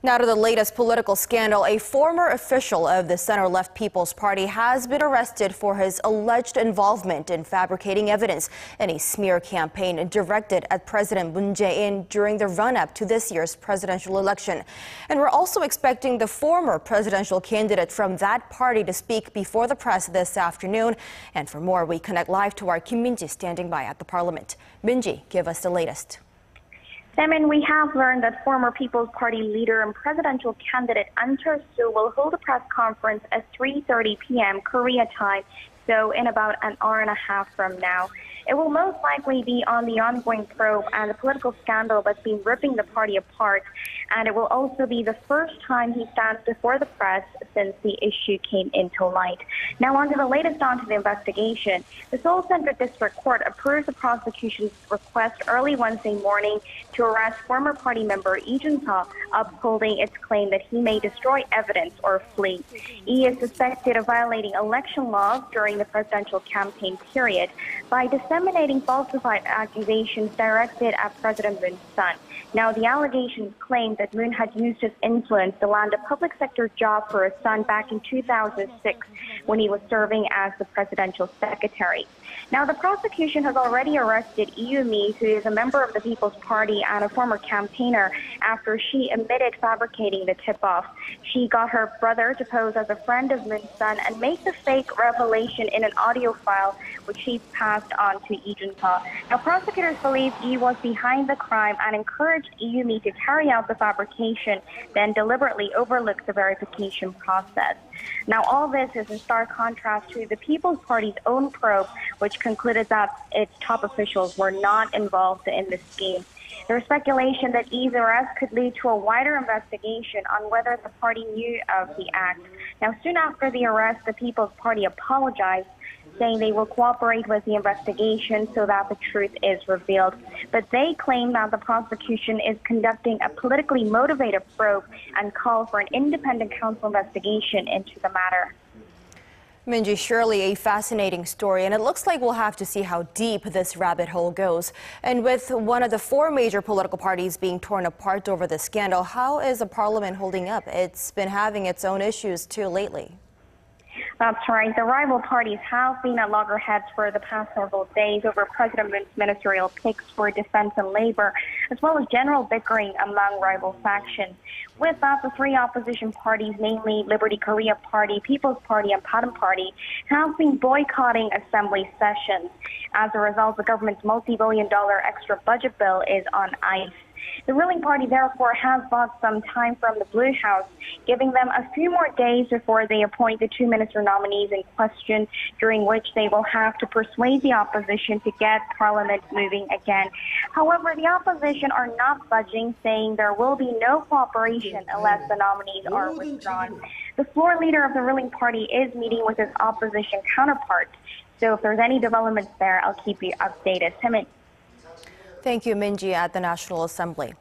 Now to the latest political scandal. A former official of the center-left People's Party has been arrested for his alleged involvement in fabricating evidence in a smear campaign directed at President Moon Jae-in during the run-up to this year's presidential election. And we're also expecting the former presidential candidate from that party to speak before the press this afternoon. And for more, we connect live to our Kim Min-ji standing by at the parliament. Min-ji, give us the latest. Simon, we have learned that former People's Party leader and presidential candidate Ahn Cheol-soo will hold a press conference at 3:30 p.m. Korea time, so in about an hour and a half from now. It will most likely be on the ongoing probe and the political scandal that's been ripping the party apart, and it will also be the first time he stands before the press since the issue came into light. Now on to the latest onto the investigation. The Seoul Central District Court approved the prosecution's request early Wednesday morning to arrest former party member Lee Jun-seo, upholding its claim that he may destroy evidence or flee. He is suspected of violating election laws during the presidential campaign period by disseminating falsified accusations directed at President Moon's son. Now, the allegations claim that Moon had used his influence to land a public sector job for his son back in 2006 when he was serving as the presidential secretary. Now, the prosecution has already arrested Lee Yoo-mi, who is a member of the People's Party and a former campaigner, after she admitted fabricating the tip-off. She got her brother to pose as a friend of Moon's son and make the fake revelation in an audio file, which she passed on to Lee Jun-seo. Now, prosecutors believe Lee was behind the crime and encouraged Lee Yoo-mi to carry out the fabrication, then deliberately overlook the verification process. Now, all this is in stark contrast to the People's Party's own probe, which concluded that its top officials were not involved in the scheme. There is speculation that Lee's arrest could lead to a wider investigation on whether the party knew of the act. Now, soon after the arrest, the People's Party apologized, saying they will cooperate with the investigation so that the truth is revealed. But they claim that the prosecution is conducting a politically motivated probe and call for an independent counsel investigation into the matter. Min-ji, surely a fascinating story, and it looks like we'll have to see how deep this rabbit hole goes. And with one of the four major political parties being torn apart over the scandal, how is the parliament holding up? It's been having its own issues too lately. That's right. The rival parties have been at loggerheads for the past several days over President Moon's ministerial picks for defense and labor, as well as general bickering among rival factions. With that, the three opposition parties, namely Liberty Korea Party, People's Party, and Padam Party, have been boycotting assembly sessions. As a result, the government's multi-billion-dollar extra budget bill is on ice. The ruling party, therefore, has bought some time from the Blue House, giving them a few more days before they appoint the two minister nominees in question, during which they will have to persuade the opposition to get Parliament moving again. However, the opposition are not budging, saying there will be no cooperation unless the nominees are withdrawn. The floor leader of the ruling party is meeting with his opposition counterparts, so if there's any developments there, I'll keep you updated. Thank you, Min-ji, at the National Assembly.